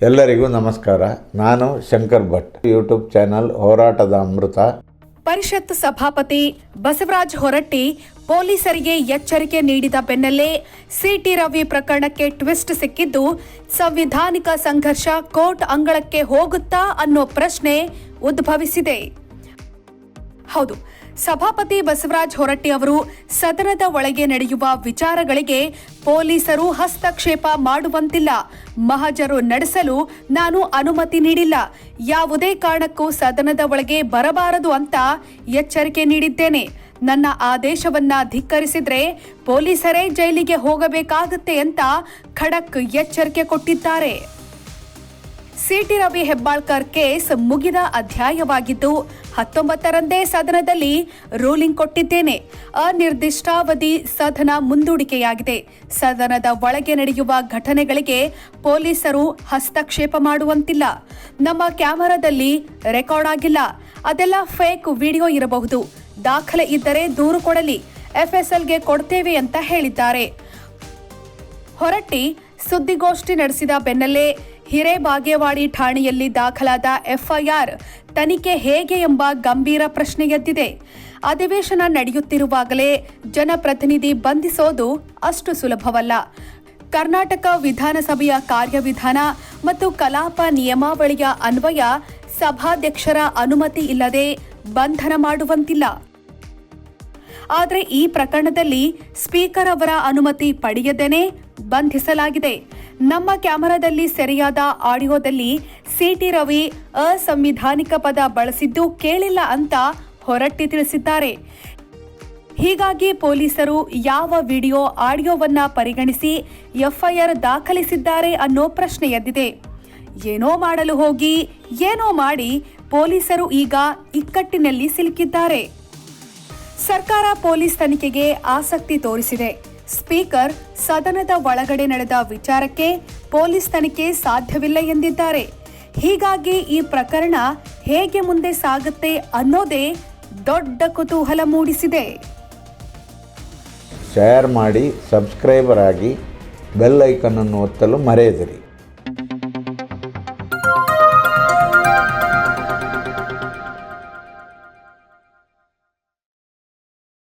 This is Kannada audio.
ಎಲ್ಲರಿಗೂ ನಮಸ್ಕಾರ. ನಾನು ಶಂಕರ್ ಭಟ್. ಯೂಟ್ಯೂಬ್ ಚಾನಲ್ ಹೋರಾಟದ ಅಮೃತ. ಪರಿಷತ್ ಸಭಾಪತಿ ಬಸವರಾಜ ಹೊರಟ್ಟಿ ಪೊಲೀಸರಿಗೆ ಎಚ್ಚರಿಕೆ ನೀಡಿದ ಬೆನ್ನಲ್ಲೇ ಸಿಟಿ ರವಿ ಪ್ರಕರಣಕ್ಕೆ ಟ್ವಿಸ್ಟ್ ಸಿಕ್ಕಿದ್ದು, ಸಂವಿಧಾನಿಕ ಸಂಘರ್ಷ ಕೋರ್ಟ್ ಅಂಗಳಕ್ಕೆ ಹೋಗುತ್ತಾ ಅನ್ನೋ ಪ್ರಶ್ನೆ ಉದ್ಭವಿಸಿದೆ. ಹೌದು, ಸಭಾಪತಿ ಬಸವರಾಜ ಹೊರಟ್ಟಿ ಅವರು ಸದನದ ಒಳಗೆ ನಡೆಯುವ ವಿಚಾರಗಳಿಗೆ ಪೊಲೀಸರು ಹಸ್ತಕ್ಷೇಪ ಮಾಡುವಂತಿಲ್ಲ, ಮಹಜರು ನಡೆಸಲು ನಾನು ಅನುಮತಿ ನೀಡಿಲ್ಲ, ಯಾವುದೇ ಕಾರಣಕ್ಕೂ ಸದನದ ಒಳಗೆ ಬರಬಾರದು ಅಂತ ಎಚ್ಚರಿಕೆ ನೀಡಿದ್ದೇನೆ. ನನ್ನ ಆದೇಶವನ್ನ ಧಿಕ್ಕರಿಸಿದ್ರೆ ಪೊಲೀಸರೇ ಜೈಲಿಗೆ ಹೋಗಬೇಕಾಗುತ್ತೆ ಅಂತ ಖಡಕ್ ಎಚ್ಚರಿಕೆ ಕೊಟ್ಟಿದ್ದಾರೆ. ಸಿಟಿ ರವಿ ಹೆಬ್ಬಾಳ್ಕರ್ ಕೇಸ್ ಮುಗಿದ ಅಧ್ಯಾಯವಾಗಿದ್ದು, 19ರಂದೇ ಸದನದಲ್ಲಿ ರೂಲಿಂಗ್ ಕೊಟ್ಟಿದ್ದೇನೆ. ಅನಿರ್ದಿಷ್ಟಾವಧಿ ಸದನ ಮುಂದೂಡಿಕೆಯಾಗಿದೆ. ಸದನದ ಒಳಗೆ ನಡೆಯುವ ಘಟನೆಗಳಿಗೆ ಪೊಲೀಸರು ಹಸ್ತಕ್ಷೇಪ ಮಾಡುವಂತಿಲ್ಲ. ನಮ್ಮ ಕ್ಯಾಮೆರಾದಲ್ಲಿ ರೆಕಾರ್ಡ್ ಆಗಿಲ್ಲ, ಅದೆಲ್ಲ ಫೇಕ್ ವಿಡಿಯೋ ಇರಬಹುದು. ದಾಖಲೆ ಇದ್ದರೆ ದೂರು ಕೊಡಲಿ, FSLಗೆ ಕೊಡ್ತೇವೆ ಅಂತ ಹೇಳಿದ್ದಾರೆ. ಹೊರಟ್ಟಿ ಸುದ್ದಿಗೋಷ್ಠಿ ನಡೆಸಿದ ಬೆನ್ನಲ್ಲೇ ಹಿರೇಬಾಗೇವಾಡಿ ಠಾಣೆಯಲ್ಲಿ ದಾಖಲಾದ FIR ತನಿಖೆ ಹೇಗೆ ಎಂಬ ಗಂಭೀರ ಪ್ರಶ್ನೆ ಎದ್ದಿದೆ. ಅಧಿವೇಶನ ನಡೆಯುತ್ತಿರುವಾಗಲೇ ಜನಪ್ರತಿನಿಧಿ ಬಂಧಿಸೋದು ಅಷ್ಟು ಸುಲಭವಲ್ಲ. ಕರ್ನಾಟಕ ವಿಧಾನಸಭೆಯ ಕಾರ್ಯವಿಧಾನ ಮತ್ತು ಕಲಾಪ ನಿಯಮಾವಳಿಯ ಅನ್ವಯ ಸಭಾಧ್ಯಕ್ಷರ ಅನುಮತಿ ಇಲ್ಲದೆ ಬಂಧನ ಮಾಡುವಂತಿಲ್ಲ. ಆದರೆ ಈ ಪ್ರಕರಣದಲ್ಲಿ ಸ್ಪೀಕರ್ ಅವರ ಅನುಮತಿ ಪಡೆಯದೇನೆ ಬಂಧಿಸಲಾಗಿದೆ. ನಮ್ಮ ಕ್ಯಾಮೆರಾದಲ್ಲಿ ಸೆರೆಯಾದ ಆಡಿಯೋದಲ್ಲಿ ಸಿಟಿ ರವಿ ಅಸಂವಿಧಾನಿಕ ಪದ ಬಳಸಿದ್ದು ಕೇಳಿಲ್ಲ ಅಂತ ಹೊರಟ್ಟಿ ತಿಳಿಸಿದ್ದಾರೆ. ಹೀಗಾಗಿ ಪೊಲೀಸರು ಯಾವ ವಿಡಿಯೋ ಆಡಿಯೋವನ್ನ ಪರಿಗಣಿಸಿ FIR ದಾಖಲಿಸಿದ್ದಾರೆ ಅನ್ನೋ ಪ್ರಶ್ನೆ ಎದ್ದಿದೆ. ಏನೋ ಮಾಡಲು ಹೋಗಿ ಏನೋ ಮಾಡಿ ಪೊಲೀಸರು ಈಗ ಇಕ್ಕಟ್ಟಿನಲ್ಲಿ ಸಿಲುಕಿದ್ದಾರೆ. ಸರ್ಕಾರ ಪೊಲೀಸ್ ತನಿಖೆಗೆ ಆಸಕ್ತಿ ತೋರಿಸಿದೆ. ಸ್ಪೀಕರ್ ಸದನದ ಒಳಗಡೆ ನಡೆದ ವಿಚಾರಕ್ಕೆ ಪೊಲೀಸ್ ತನಿಖೆ ಸಾಧ್ಯವಿಲ್ಲ ಎಂದಿದ್ದಾರೆ. ಹೀಗಾಗಿ ಈ ಪ್ರಕರಣ ಹೇಗೆ ಮುಂದೆ ಸಾಗುತ್ತೆ ಅನ್ನೋದೇ ದೊಡ್ಡ ಕುತೂಹಲ ಮೂಡಿಸಿದೆ. ಶೇರ್ ಮಾಡಿ, ಸಬ್ಸ್ಕ್ರೈಬರ್ ಆಗಿ, ಬೆಲ್ ಐಕನ್ ಅನ್ನು ಒತ್ತಲು ಮರೆಯದಿರಿ.